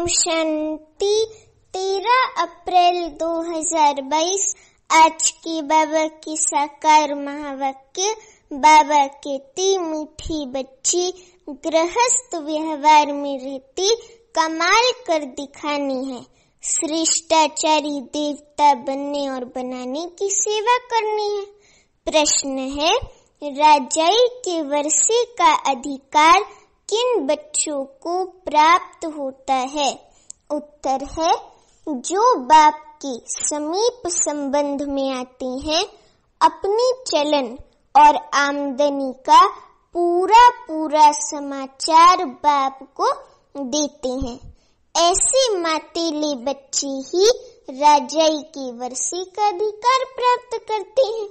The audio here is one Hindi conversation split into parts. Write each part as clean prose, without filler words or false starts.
ओम शांति। 13 अप्रैल 2022 आज की बाबा की साकार महावाक्य। बाबा कहती मीठी बच्ची गृहस्थ व्यवहार में रहती कमाल कर दिखानी है। श्रेष्ठाचारी देवता बनने और बनाने की सेवा करनी है। प्रश्न है, राजाई के वर्षे का अधिकार किन बच्चों को प्राप्त होता है? उत्तर है, जो बाप के समीप संबंध में आते हैं, अपनी चलन और आमदनी का पूरा समाचार बाप को देते हैं। ऐसे मातेले बच्चे ही राजाई के वर्षे का अधिकार प्राप्त करते हैं।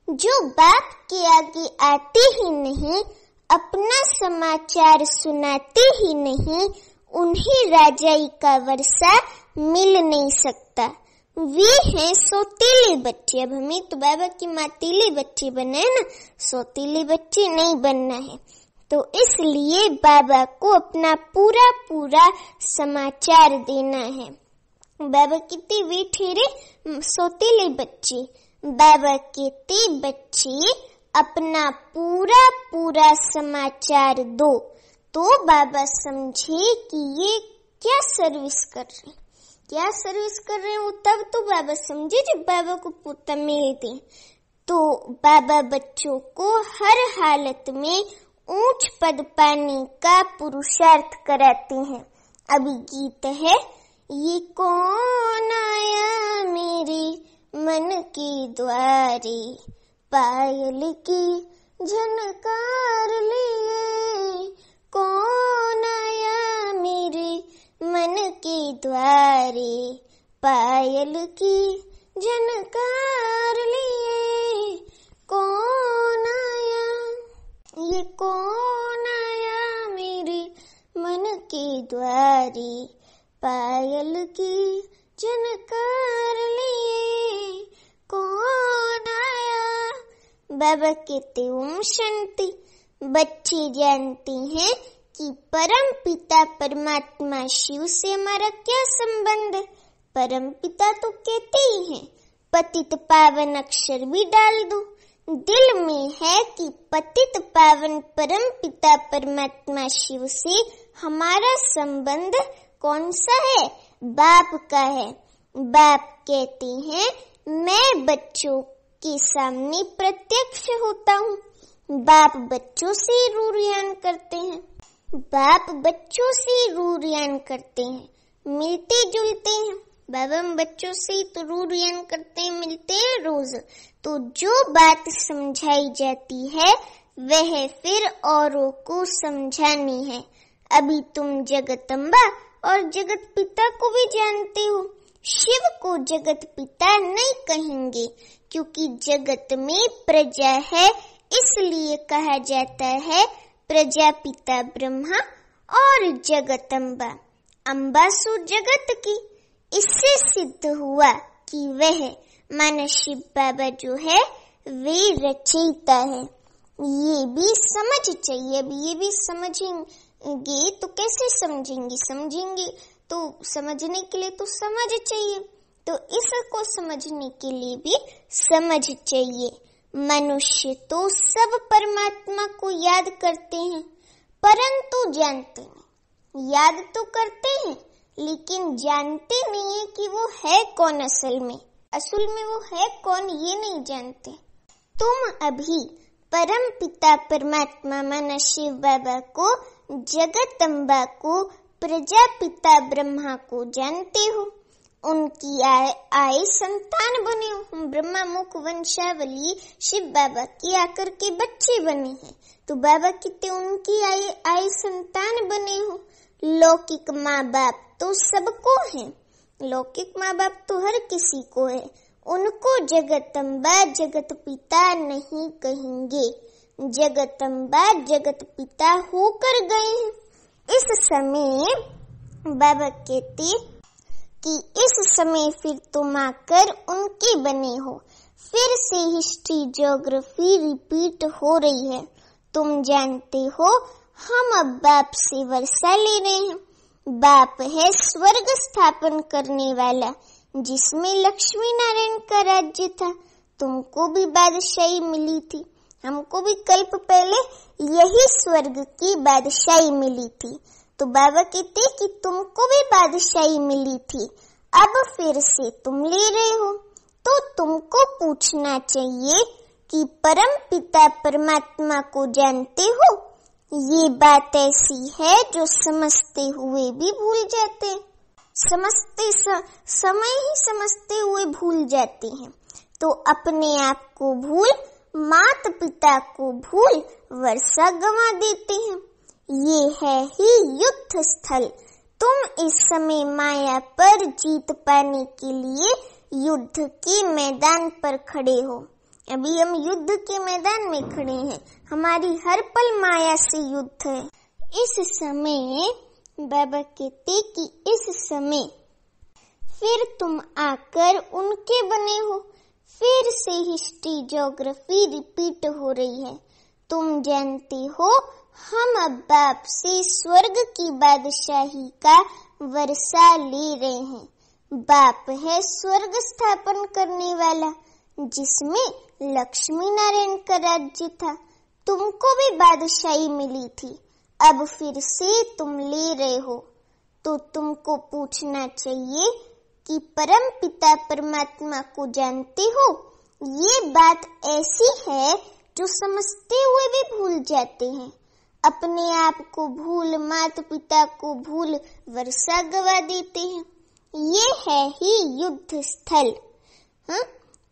जो बाप के आगे आते ही नहीं, अपना समाचार सुनाते ही नहीं, उन्हें राजाई का वर्षा मिल नहीं सकता। वे हैं सौतेले बच्चे। अब हमें तो बाबा की मातेले बच्चे बनना है ना, सौतेले बच्चे नहीं बनना है। तो इसलिए बाबा को अपना पूरा समाचार देना है। बाबा कहते वे ठहरे सौतेले बच्चे। बाबा कहते बच्चे अपना पूरा समाचार दो, तो बाबा समझे कि ये क्या सर्विस कर रहे हैं। वो तब तो बाबा समझे जब बाबा को पोता मिल दे। तो बाबा बच्चों को हर हालत में ऊंच पद पाने का पुरुषार्थ कराते हैं। अभी गीत है, ये कौन आया मेरे मन के द्वारे, पायल की झनकार लिए। कौन आया मेरे मन के द्वारे, पायल की झनकार लिए। कौन आया, ये कौन आया मेरे मन के द्वारे, पायल की झनकार लिए। कौन आया। बाबा कहते ओम शांति। बच्चे जानते हैं कि परम पिता परमात्मा शिव से हमारा क्या संबंध है। परम पिता तो कहते ही हैं, पतित पावन अक्षर भी डाल दो। दिल में है कि पतित पावन परम पिता परमात्मा शिव से हमारा संबंध कौन सा है? बाप का है। बाप कहते हैं, मैं बच्चों के सामने प्रत्यक्ष होता हूँ। बाप बच्चों से रूरियान करते हैं, मिलते जुलते हैं। बाबा हम बच्चों से तो रूरियान करते हैं, मिलते हैं रोज। तो जो बात समझाई जाती है वह फिर औरों को समझानी है। अभी तुम जगदम्बा और जगत पिता को भी जानते हो। शिव को जगत पिता नहीं कहेंगे, क्योंकि जगत में प्रजा है, इसलिए कहा जाता है प्रजापिता ब्रह्मा और जगदम्बा। अम्बासु जगत की। इससे सिद्ध हुआ कि वह माना शिव बाबा जो है वे रचयिता है। ये भी समझ चाहिए। अब ये भी समझेंगे तो कैसे समझेंगे तो समझने के लिए तो समझ चाहिए। तो इसको समझने के लिए भी समझ चाहिए। मनुष्य तो सब परमात्मा को याद करते हैं, परंतु जानते नहीं। याद तो करते हैं, लेकिन जानते नहीं है कि वो है कौन असल में वो है कौन, ये नहीं जानते। तुम अभी परम पिता परमात्मा माना शिव बाबा को, जगदम्बा को, प्रजापिता ब्रह्मा को जानते हो। उनकी आए संतान बने हो। हम ब्रह्मा मुख वंशावली शिव बाबा की आकर के बच्चे बने हैं। तो बाबा कितने उनकी आए संतान बने हो। लौकिक माँ बाप तो सबको है, लौकिक माँ बाप तो हर किसी को है। उनको जगदम्बा जगत पिता नहीं कहेंगे। जगदम्बा जगत पिता होकर गए हैं। इस समय बाबा कहते कि इस समय फिर तुम आकर उनके बने हो। फिर से हिस्ट्री ज्योग्राफी रिपीट हो रही है। तुम जानते हो हम अब बाप से वर्षा ले रहे हैं। बाप है स्वर्ग स्थापन करने वाला, जिसमें लक्ष्मी नारायण का राज्य था। तुमको भी बादशाही मिली थी, हमको भी कल्प पहले यही स्वर्ग की बादशाही मिली थी। तो बाबा कहते कि तुमको भी बादशाही मिली थी, अब फिर से तुम ले रहे हो। तो तुमको पूछना चाहिए कि परम पिता परमात्मा को जानते हो? ये बात ऐसी है जो समझते हुए भी भूल जाते हैं, समय ही समझते हुए भूल जाते हैं। तो अपने आप को भूल, माता पिता को भूल वर्षा गंवा देते हैं। ये है ही युद्ध स्थल। तुम इस समय माया पर जीत पाने के लिए युद्ध के मैदान पर खड़े हो। अभी हम युद्ध के मैदान में खड़े हैं, हमारी हर पल माया से युद्ध है। इस समय बाबा कहते कि इस समय फिर तुम आकर उनके बने हो। फिर से हिस्ट्री ज्योग्राफी रिपीट हो रही है। तुम जानते हो हम अब बाप से स्वर्ग की बादशाही का वर्षा ले रहे हैं। बाप है स्वर्ग स्थापन करने वाला, जिसमें लक्ष्मी नारायण का राज्य था। तुमको भी बादशाही मिली थी, अब फिर से तुम ले रहे हो। तो तुमको पूछना चाहिए कि परम पिता परमात्मा को जानते हो? ये बात ऐसी है जो समझते हुए भी भूल जाते हैं। अपने आप को भूल, माता पिता को भूल वर्षा गवा देते हैं। ये है ही युद्ध स्थल। हाँ,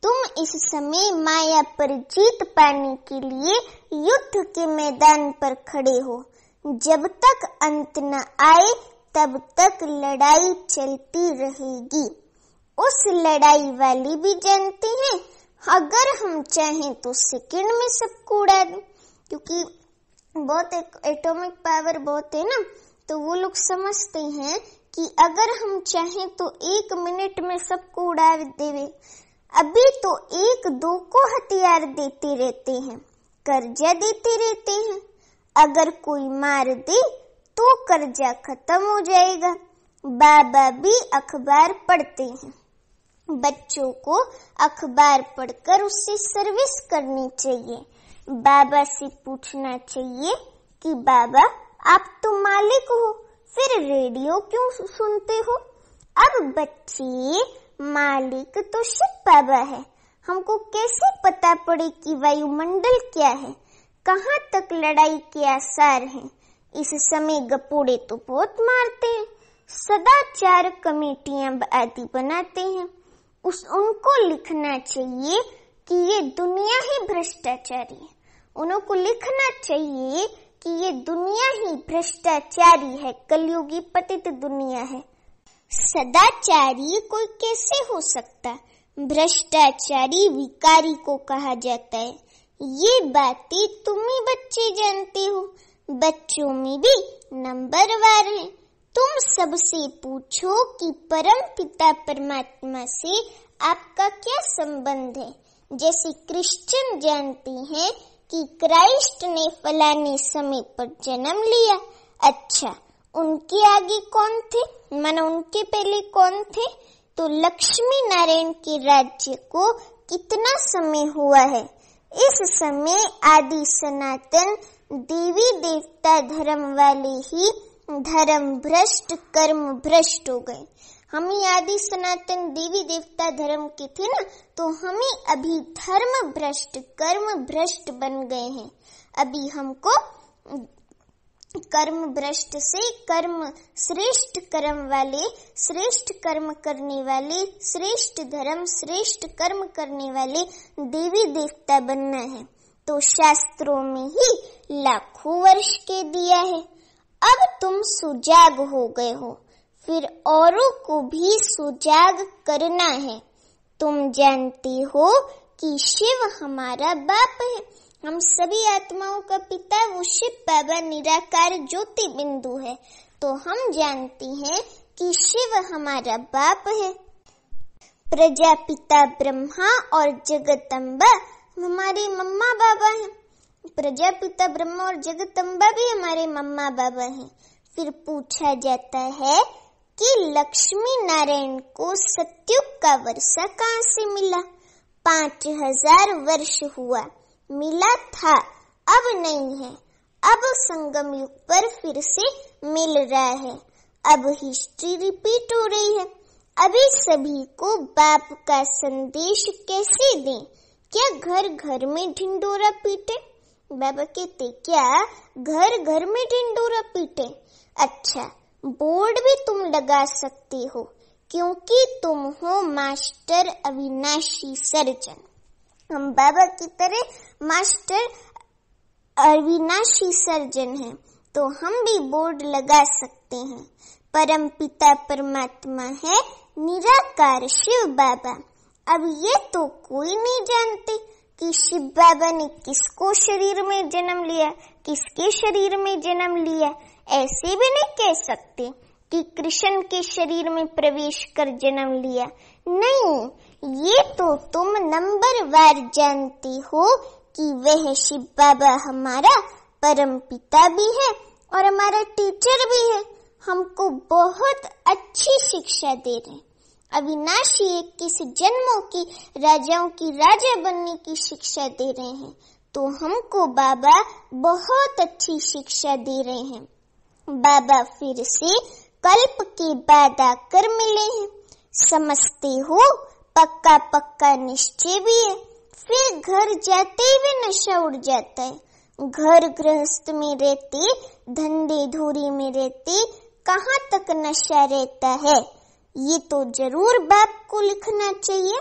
तुम इस समय माया पर जीत पाने के लिए युद्ध के मैदान पर खड़े हो। जब तक अंत न आए तब तक लड़ाई चलती रहेगी। उस लड़ाई वाली भी जानते हैं, अगर हम चाहें तो सेकंड में सबको उड़ा दें, क्योंकि बहुत एटॉमिक पावर बहुत है ना, तो वो लोग समझते हैं कि अगर हम चाहें तो 1 मिनट में सबको उड़ा देवे। अभी तो 1-2 को हथियार देते रहते हैं, कर्जा देते रहते हैं। अगर कोई मार दे तो कर्जा खत्म हो जाएगा। बाबा भी अखबार पढ़ते हैं। बच्चों को अखबार पढ़कर उससे सर्विस करनी चाहिए। बाबा से पूछना चाहिए कि बाबा आप तो मालिक हो, फिर रेडियो क्यों सुनते हो? अब बच्चे, मालिक तो शिव बाबा है, हमको कैसे पता पड़े कि वायुमंडल क्या है, कहाँ तक लड़ाई के आसार हैं? इस समय गपोड़े तो बहुत मारते हैं, सदाचार कमेटियां आदि बनाते हैं। उनको लिखना चाहिए कि ये दुनिया ही भ्रष्टाचारी है। उनको लिखना चाहिए कि ये दुनिया ही भ्रष्टाचारी है, कलयुगी पतित दुनिया है। सदाचारी कोई कैसे हो सकता? भ्रष्टाचारी विकारी को कहा जाता है। ये बातें तुम ही बच्चे जानते हो। बच्चों में भी नंबरवार हैं। तुम सबसे पूछो कि परम पिता परमात्मा से आपका क्या संबंध है। जैसे क्रिश्चियन जानते हैं कि क्राइस्ट ने फलाने समय पर जन्म लिया। अच्छा, उनके आगे कौन थे, मानो उनके पहले कौन थे? तो लक्ष्मी नारायण के राज्य को कितना समय हुआ है? इस समय आदि सनातन देवी देवता धर्म वाले ही धर्म भ्रष्ट, कर्म भ्रष्ट हो गए। हम ही आदि सनातन देवी देवता धर्म के थे ना, तो हम ही अभी धर्म भ्रष्ट, कर्म भ्रष्ट बन गए हैं। अभी हमको कर्म भ्रष्ट से कर्म श्रेष्ठ कर्म वाले, श्रेष्ठ कर्म करने वाले, श्रेष्ठ धर्म, श्रेष्ठ कर्म करने वाले देवी देवता बनना है। तो शास्त्रों में ही लाखों वर्ष के दिया है। अब तुम सुजाग हो गए हो, फिर औरों को भी सुजाग करना है। तुम जानते हो कि शिव हमारा बाप है, हम सभी आत्माओं का पिता वो शिव बाबा निराकार ज्योति बिंदु है। तो हम जानते हैं कि शिव हमारा बाप है। प्रजापिता ब्रह्मा और जगदम्बा हमारे मम्मा बाबा हैं। प्रजापिता ब्रह्मा और जगदम्बा भी हमारे मम्मा बाबा हैं। फिर पूछा जाता है कि लक्ष्मी नारायण को सतयुग का वर्षा कहाँ से मिला? 5000 वर्ष हुआ, मिला था, अब नहीं है। अब संगम युग पर फिर से मिल रहा है। अब हिस्ट्री रिपीट हो रही है। अभी सभी को बाप का संदेश कैसे दें? क्या घर घर में ढिंडोरा पीटे? बाबा कहते क्या घर घर में ढिंडोरा पीटे? अच्छा, बोर्ड भी तुम लगा सकते हो, क्योंकि तुम हो मास्टर अविनाशी सर्जन। हम बाबा की तरह मास्टर अविनाशी सर्जन हैं, तो हम भी बोर्ड लगा सकते हैं। परम पिता परमात्मा है निराकार शिव बाबा। अब ये तो कोई नहीं जानते कि शिव बाबा ने किसको शरीर में जन्म लिया, किसके शरीर में जन्म लिया। ऐसे भी नहीं कह सकते कि कृष्ण के शरीर में प्रवेश कर जन्म लिया। नहीं, ये तो तुम नंबरवार जानते हो कि वह शिव बाबा हमारा परम पिता भी है और हमारा टीचर भी है। हमको बहुत अच्छी शिक्षा दे रहे हैं। अविनाशी 21 जन्मों की राजाओं की राजा बनने की शिक्षा दे रहे हैं, तो हमको बाबा बहुत अच्छी शिक्षा दे रहे हैं। बाबा फिर से कल्प के बाद आकर मिले हैं। समझते हो, पक्का पक्का निश्चय भी है। फिर घर जाते हुए नशा उड़ जाता है। घर गृहस्थ में रहते, धंधे धूरी में रहते, कहाँ तक नशा रहता है? ये तो जरूर बाप को लिखना चाहिए,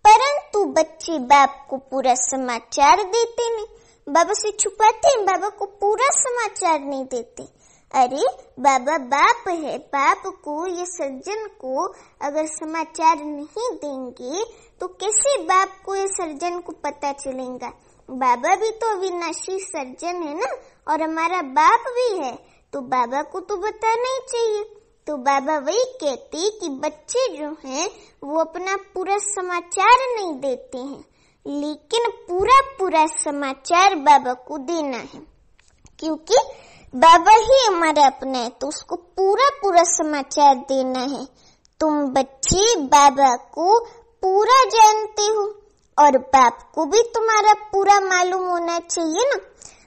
परंतु बच्चे बाप को पूरा समाचार देते नहीं। बाबा से छुपाते हैं, बाबा को पूरा समाचार नहीं देते। अरे बाबा बाप है, बाप को, ये सर्जन को अगर समाचार नहीं देंगे तो कैसे बाप को, ये सर्जन को पता चलेगा? बाबा भी तो अविनाशी सर्जन है ना, और हमारा बाप भी है, तो बाबा को तो बताना ही चाहिए। तो बाबा वही कहते कि बच्चे जो हैं वो अपना पूरा समाचार नहीं देते हैं, लेकिन पूरा समाचार बाबा को देना है, क्योंकि बाबा ही हमारा अपना है, तो उसको पूरा समाचार देना है। तुम बच्चे बाबा को पूरा जानते हो और बाप को भी तुम्हारा पूरा मालूम होना चाहिए ना।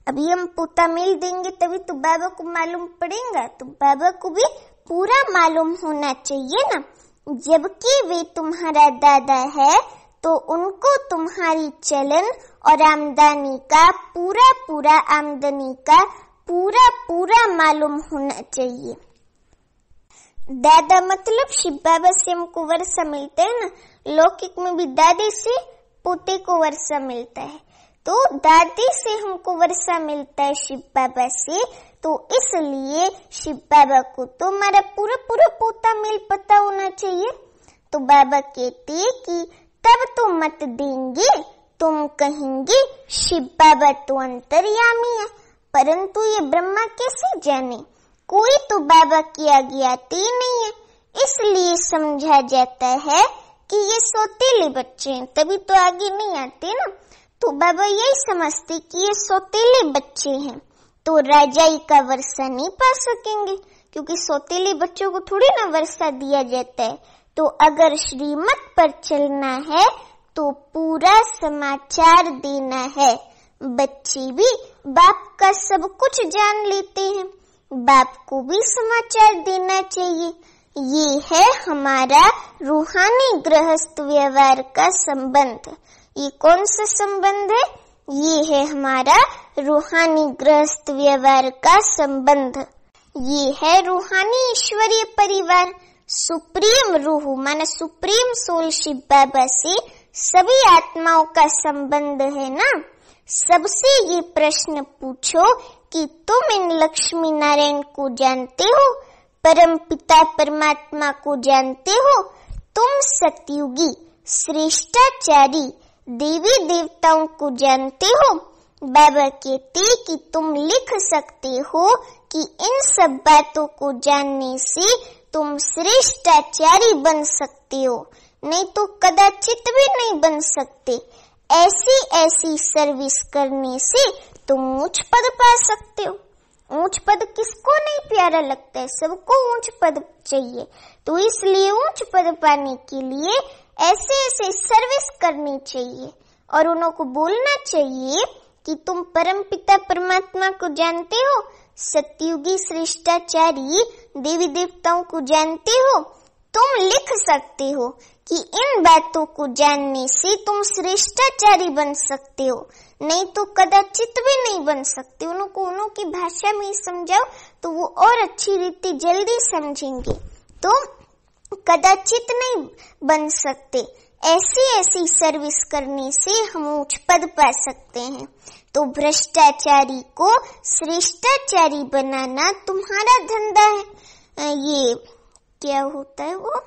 अभी हम पोता मेल देंगे तभी तो बाबा को मालूम पड़ेगा, तो बाबा को भी पूरा मालूम होना चाहिए ना। जबकि वे तुम्हारा दादा है, तो उनको तुम्हारी चलन और आमदनी का पूरा मालूम होना चाहिए। दादा मतलब शिव बाबा से हमको वर्षा मिलता है ना, लौकिक में भी दादे से पोते को वर्षा मिलता है, तो दादी से हमको वर्षा मिलता है शिव बाबा से, तो इसलिए शिव बाबा को तो हमारा पूरा पोता मेल पता होना चाहिए। तो बाबा कहते कि तब तो मत देंगे, तुम कहेंगे शिव बाबा तो अंतर्यामी है, परंतु ये ब्रह्मा कैसे जाने? कोई तो बाबा की आगे आते ही नहीं है, इसलिए समझा जाता है कि ये सौतेले बच्चे हैं, तभी तो आगे नहीं आते ना। तो बाबा यही समझते कि ये सौतेले बच्चे हैं, तो राजाई का वर्षा नहीं पा सकेंगे, क्योंकि सौतेले बच्चों को थोड़ी ना वर्षा दिया जाता है। तो अगर श्रीमत पर चलना है तो पूरा समाचार देना है। बच्चे भी बाप का सब कुछ जान लेते हैं, बाप को भी समाचार देना चाहिए। ये है हमारा रूहानी गृहस्थ व्यवहार का संबंध। ये कौन सा संबंध है? ये है हमारा रूहानी गृहस्थ व्यवहार का संबंध। ये है रूहानी ईश्वरीय परिवार। सुप्रीम रूह माना सुप्रीम सोल शिव बाबा से सभी आत्माओं का संबंध है ना। सबसे ये प्रश्न पूछो कि तुम इन लक्ष्मी नारायण को जानते हो, परम पिता परमात्मा को जानते हो? तुम सतयुगी श्रेष्ठाचारी देवी देवताओं को जानते हो? बाबा कहते कि तुम लिख सकते हो कि इन सब बातों को जानने से तुम श्रेष्ठाचारी बन सकते हो, नहीं तो कदाचित भी नहीं बन सकते। ऐसी सर्विस करने से तुम उच्च पद पा सकते हो। ऊंच पद किसको नहीं प्यारा लगता है, सबको ऊंच पद चाहिए। तो इसलिए ऊंच पद पाने के लिए ऐसे ऐसे सर्विस करनी चाहिए और उनको बोलना चाहिए कि तुम परमपिता परमात्मा को जानते हो, सतयुगी श्रेष्ठाचारी देवी देवताओं को जानते हो। तुम लिख सकते हो कि इन बातों को जानने से तुम श्रेष्ठाचारी बन सकते हो, नहीं तो कदाचित भी नहीं बन सकते। उनको उनकी भाषा में समझाओ तो वो और अच्छी रीति जल्दी समझेंगे, तो कदाचित नहीं बन सकते। ऐसी ऐसी सर्विस करने से हम उच्च पद पा सकते हैं। तो भ्रष्टाचारी को श्रेष्ठाचारी बनाना तुम्हारा धंधा है। ये क्या होता है, वो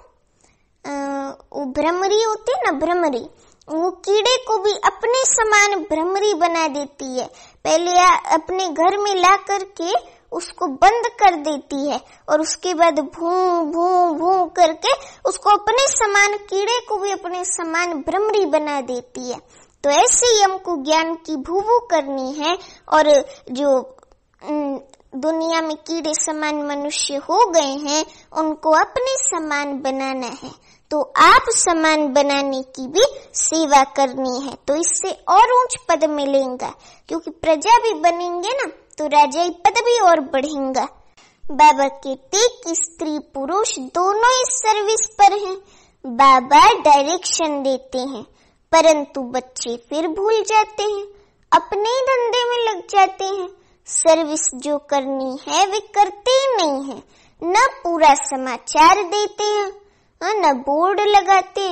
भ्रमरी होती है ना, भ्रमरी, वो कीड़े को भी अपने समान भ्रमरी बना देती है। पहले अपने घर में ला करके उसको बंद कर देती है और उसके बाद भूं भूं भूं करके उसको अपने समान, कीड़े को भी अपने समान भ्रमरी बना देती है। तो ऐसे ही हमको ज्ञान की भूभू करनी है और जो दुनिया में कीड़े समान मनुष्य हो गए हैं उनको अपने समान बनाना है। तो आप समान बनाने की भी सेवा करनी है, तो इससे और ऊंच पद मिलेगा, क्योंकि प्रजा भी बनेंगे ना तो राजाई पद भी और बढ़ेगा। बाबा कहते कि स्त्री पुरुष दोनों इस सर्विस पर हैं। बाबा डायरेक्शन देते हैं, परंतु बच्चे फिर भूल जाते हैं, अपने ही धंधे में लग जाते हैं। सर्विस जो करनी है वे करते ही नहीं है, न पूरा समाचार देते हैं न बोर्ड लगाते।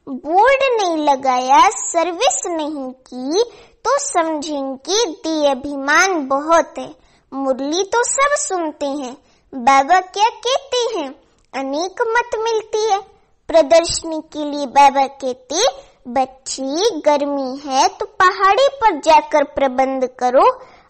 बोर्ड नहीं लगाया, सर्विस नहीं की तो समझेंगे दे अभिमान बहुत है। मुरली तो सब सुनते हैं, बाबा क्या कहते हैं, अनेक मत मिलती है। प्रदर्शनी के लिए बाबा कहते बच्ची गर्मी है तो पहाड़ी पर जाकर प्रबंध करो।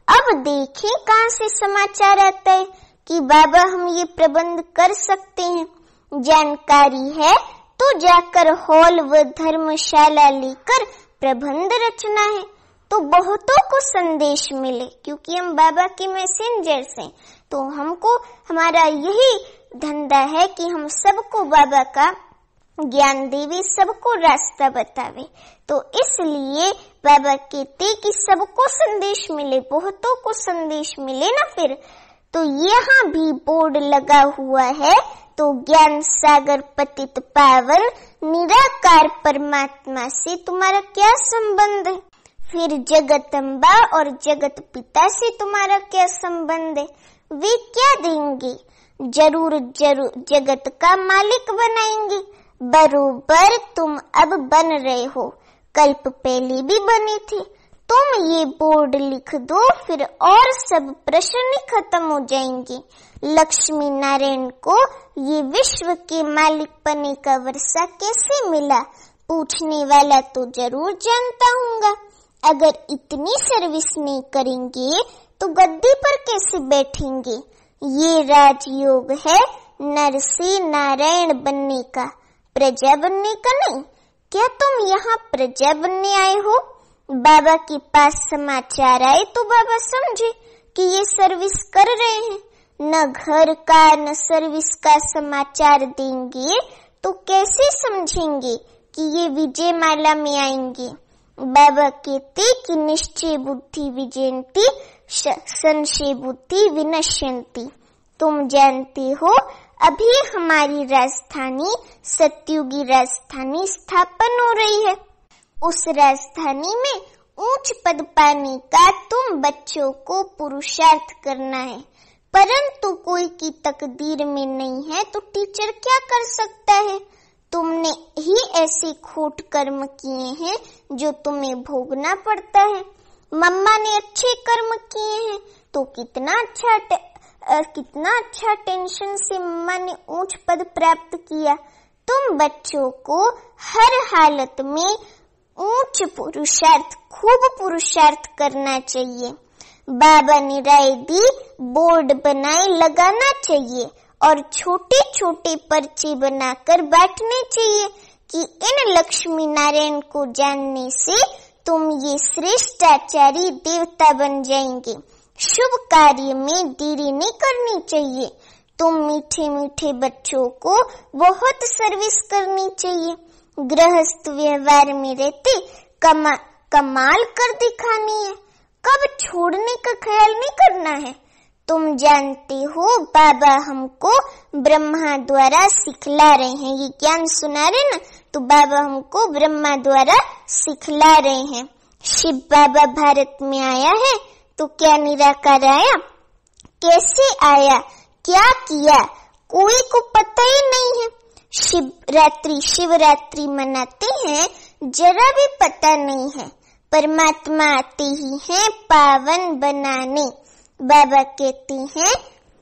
अब देखें कहाँ से समाचार आता है कि बाबा हम ये प्रबंध कर सकते हैं। जानकारी है तो जाकर हॉल व धर्मशाला लेकर प्रबंध रचना है, तो बहुतों को संदेश मिले, क्योंकि हम बाबा के मैसेंजर्स हैं। तो हमको हमारा यही धंधा है कि हम सबको बाबा का ज्ञान देवे, सबको रास्ता बतावे। तो इसलिए बाबा कहते कि सबको संदेश मिले, बहुतों को संदेश मिले ना। फिर तो यहाँ भी बोर्ड लगा हुआ है, तो ज्ञान सागर पतित पावन निराकार परमात्मा से तुम्हारा क्या संबंध है? फिर जगत अम्बा और जगत पिता से तुम्हारा क्या संबंध है? वे क्या देंगे? जरूर जरूर जगत का मालिक बनाएंगे। बरोबर तुम अब बन रहे हो, कल्प पहले भी बने थे। तुम ये बोर्ड लिख दो, फिर और सब प्रश्न खत्म हो जाएंगे। लक्ष्मी नारायण को ये विश्व के मालिक बने का वर्षा कैसे मिला? पूछने वाला तो जरूर जानता होगा। अगर इतनी सर्विस नहीं करेंगे तो गद्दी पर कैसे बैठेंगे? ये राजयोग है नर से नारायण बनने का, प्रजा बनने का नहीं। क्या तुम यहाँ प्रजा बनने आए हो? बाबा के पास समाचार आए तो बाबा समझे कि ये सर्विस कर रहे हैं। न घर का न सर्विस का समाचार देंगे तो कैसे समझेंगे कि ये विजय माला में आएंगे? बाबा कहते कि निश्चय बुद्धि विजयंती संशय बुद्धि विनश्यंती। तुम जानते हो अभी हमारी राजधानी सतयुगी राजधानी स्थापन हो रही है। उस राजधानी में ऊंच पद पाने का तुम बच्चों को पुरुषार्थ करना है, परंतु कोई की तकदीर में नहीं है तो टीचर क्या कर सकता है? तुमने ही ऐसे खोट कर्म किए हैं जो तुम्हें भोगना पड़ता है। मम्मा ने अच्छे कर्म किए हैं तो कितना अच्छा टेंशन से मम्मा ने ऊंच पद प्राप्त किया। तुम बच्चों को हर हालत में ऊंच पुरुषार्थ, खूब पुरुषार्थ करना चाहिए। बाबा ने राय दी, बोर्ड बनाए लगाना चाहिए और छोटे छोटे पर्चे बनाकर बांटने चाहिए कि इन लक्ष्मी नारायण को जानने से तुम ये श्रेष्ठाचारी देवता बन जाएंगे। शुभ कार्य में देरी नहीं करनी चाहिए। तुम मीठे मीठे बच्चों को बहुत सर्विस करनी चाहिए। गृहस्थ व्यवहार में रहते कमाल कर दिखानी है। कब छोड़ने का ख्याल नहीं करना है। तुम जानते हो बाबा हमको ब्रह्मा द्वारा सिखला रहे हैं, ये ज्ञान सुना रहे ना, तो बाबा हमको ब्रह्मा द्वारा सिखला रहे हैं। शिव बाबा भारत में आया है तो क्या निराकार आया, कैसे आया, क्या किया, कोई को पता ही नहीं है। शिवरात्रि मनाते हैं, जरा भी पता नहीं है। परमात्मा आते ही हैं पावन बनाने। बाबा कहते हैं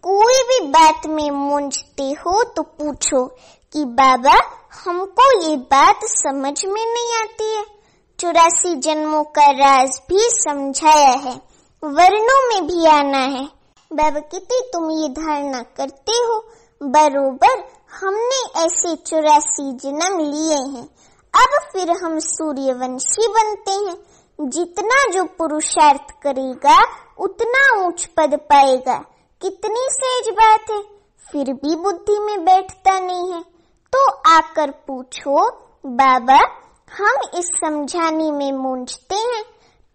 कोई भी बात में मूंझते हो तो पूछो कि बाबा हमको ये बात समझ में नहीं आती है। 84 जन्मों का राज भी समझाया है, वर्णों में भी आना है। बाबा कहते तुम ये धारणा करते हो बरोबर हमने ऐसे 84 जन्म लिए हैं, अब फिर हम सूर्यवंशी बनते हैं। जितना जो पुरुषार्थ करेगा उतना ऊंच पद पाएगा। कितनी सहज बात है, फिर भी बुद्धि में बैठता नहीं है। तो आकर पूछो बाबा हम इस समझाने में मूंझते हैं।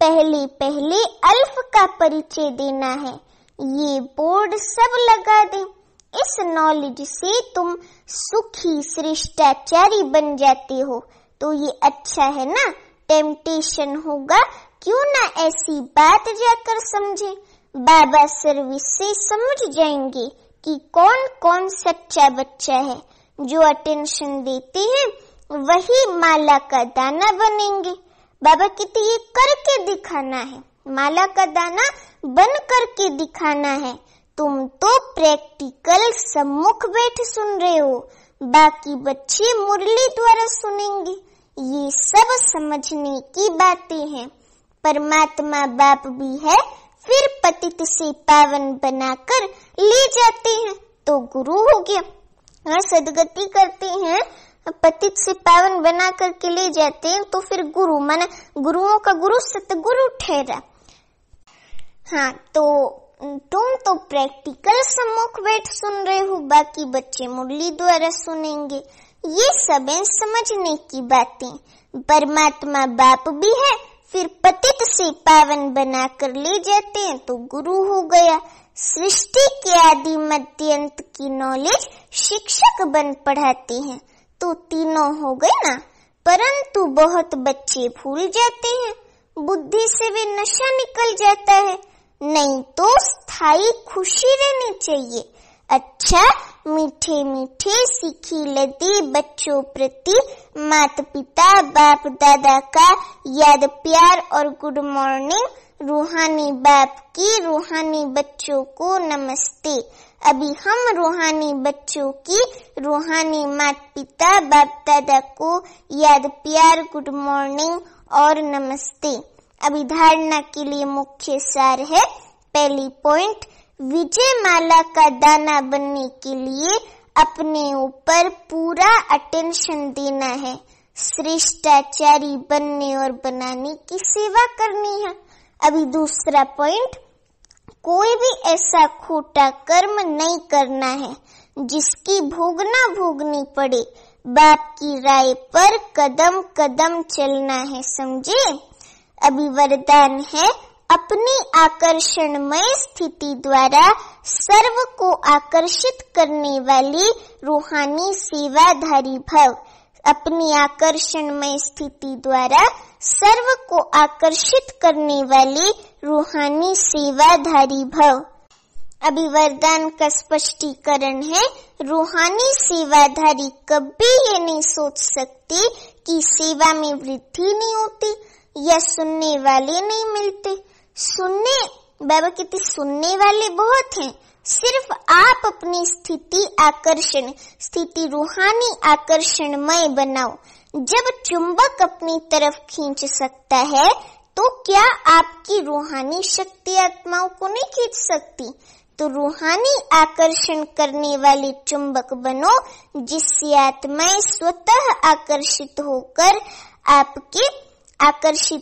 पहले पहले अल्फ का परिचय देना है, ये बोर्ड सब लगा दें। इस नॉलेज से तुम सुखी श्रेष्ठाचारी बन जाते हो तो ये अच्छा है ना। टेम्पटेशन होगा क्यों ना ऐसी बात जाकर समझे। बाबा सर्विस से समझ जाएंगे कि कौन कौन सच्चा बच्चा है। जो अटेंशन देते हैं वही माला का दाना बनेंगे। बाबा कहते ये करके दिखाना है, माला का दाना बन करके दिखाना है। तुम तो प्रैक्टिकल सम्मुख बैठ सुन रहे हो, बाकी बच्चे मुरली द्वारा सुनेंगे। ये सब समझने की बातें हैं। परमात्मा बाप भी है, फिर पतित से पावन बनाकर ले जाते हैं तो गुरु हो गया। सदगति करते हैं, पतित से पावन बना करके ले जाते हैं तो फिर गुरु, माना गुरुओं का गुरु सतगुरु ठहरा। हाँ, तो तुम तो प्रैक्टिकल सम्मुख बैठ सुन रहे हो, बाकी बच्चे मुरली द्वारा सुनेंगे। ये सब है समझने की बातें। परमात्मा बाप भी है, फिर पतित से पावन बनाकर ले जाते हैं तो गुरु हो गया। सृष्टि के आदि मध्य अंत की नॉलेज शिक्षक बन पढ़ाते हैं तो तीनों हो गए ना। परंतु बहुत बच्चे भूल जाते हैं, बुद्धि से भी नशा निकल जाता है। नहीं तो स्थायी खुशी रहनी चाहिए। अच्छा मीठे मीठे सीखी लदी बच्चों प्रति माता पिता बाप दादा का याद प्यार और गुड मॉर्निंग। रूहानी बाप की रूहानी बच्चों को नमस्ते। अभी हम रूहानी बच्चों की रूहानी माता पिता बाप दादा को याद प्यार गुड मॉर्निंग और नमस्ते। अभी धारणा के लिए मुख्य सार है। पहली पॉइंट, विजय माला का दाना बनने के लिए अपने ऊपर पूरा अटेंशन देना है। श्रेष्ठाचारी बनने और बनाने की सेवा करनी है। अभी दूसरा पॉइंट, कोई भी ऐसा खोटा कर्म नहीं करना है जिसकी भोगना भोगनी पड़े। बाप की राय पर कदम कदम चलना है, समझे। अभी वरदान है, अपनी आकर्षणमय स्थिति द्वारा सर्व को आकर्षित करने वाली रूहानी सेवाधारी भव। अपनी आकर्षणमय स्थिति द्वारा सर्व को आकर्षित करने वाली रूहानी सेवाधारी भव। अभी वरदान का स्पष्टीकरण है, रूहानी सेवाधारी कभी ये नहीं सोच सकती कि सेवा में वृद्धि नहीं होती या सुनने वाले नहीं मिलते। बाबा कहते सुनने वाले बहुत हैं, सिर्फ आप अपनी स्थिति रूहानी आकर्षणमय बनाओ। जब चुंबक अपनी तरफ खींच सकता है तो क्या आपकी रूहानी शक्ति आत्माओं को नहीं खींच सकती। तो रूहानी आकर्षण करने वाले चुंबक बनो, जिससे आत्माएं स्वतः आकर्षित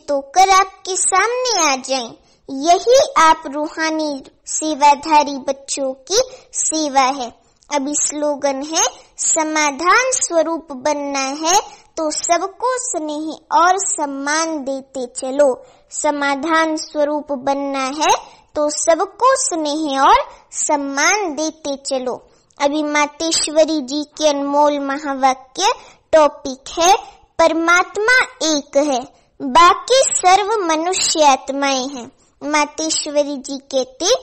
होकर आपके सामने आ जाएं। यही आप रूहानी सेवाधारी बच्चों की सेवा है। अभी स्लोगन है, समाधान स्वरूप बनना है तो सबको स्नेह और सम्मान देते चलो। समाधान स्वरूप बनना है तो सबको स्नेह और सम्मान देते चलो। अभी मातेश्वरी जी के अनमोल महावाक्य टॉपिक है, परमात्मा एक है, बाकी सर्व मनुष्य आत्माएं हैं। मातेश्वरी जी कहती,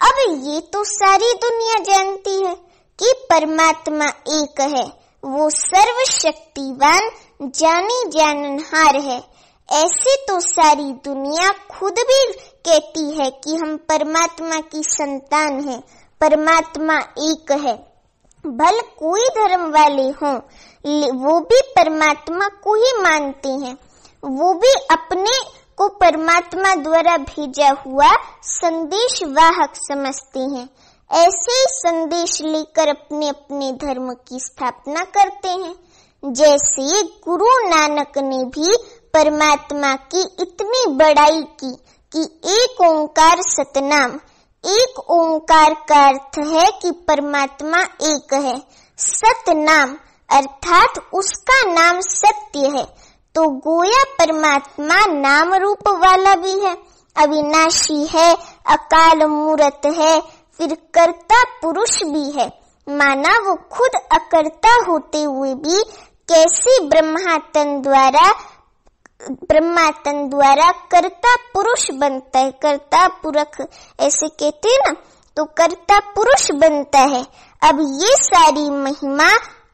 अब ये तो सारी दुनिया जानती है कि परमात्मा एक है, वो सर्वशक्तिवान जानी जाननहार है। ऐसे तो सारी दुनिया खुद भी कहती है कि हम परमात्मा की संतान हैं, परमात्मा एक है। भले कोई धर्म वाले हों, वो भी परमात्मा को ही मानते हैं, वो भी अपने को परमात्मा द्वारा भेजा हुआ संदेश वाहक समझते हैं। ऐसे ही संदेश लेकर अपने अपने धर्म की स्थापना करते हैं। जैसे गुरु नानक ने भी परमात्मा की इतनी बड़ाई की कि एक ओंकार सतनाम। एक ओंकार का अर्थ है कि परमात्मा एक है। सतनाम अर्थात उसका नाम सत्य है, तो गोया परमात्मा नाम रूप वाला भी है, अविनाशी है, अकाल मूरत है, फिर कर्ता पुरुष भी है। माना वो खुद अकर्ता होते हुए भी कैसे ब्रह्मातन द्वारा कर्ता पुरुष बनता है, कर्ता पुरख ऐसे कहते हैं ना, तो कर्ता पुरुष बनता है। अब ये सारी महिमा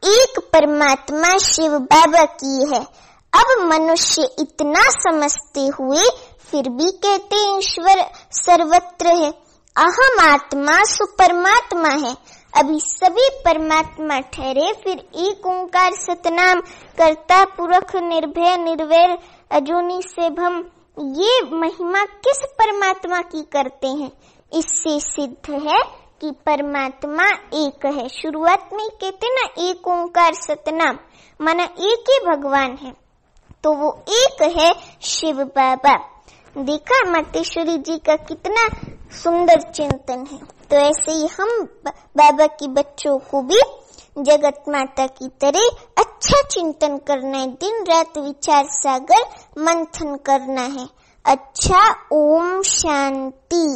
एक परमात्मा शिव बाबा की है। अब मनुष्य इतना समझते हुए फिर भी कहते हैं ईश्वर सर्वत्र है। अहम आत्मा सुपरमात्मा है। अभी सभी परमात्मा ठहरे, फिर एक ओंकार सतनाम, कर्ता पुरख निर्भय निर्वैर अजूनी से भम, ये महिमा किस परमात्मा की करते हैं? इससे सिद्ध है कि परमात्मा एक है। शुरुआत में कहते ना एक ओंकार सतनाम, माना एक ही भगवान है, तो वो एक है शिव बाबा। देखा मातेश्वरी जी का कितना सुंदर चिंतन है। तो ऐसे ही हम बाबा की बच्चों को भी जगत माता की तरह अच्छा चिंतन करना है, दिन रात विचार सागर मंथन करना है। अच्छा, ओम शांति।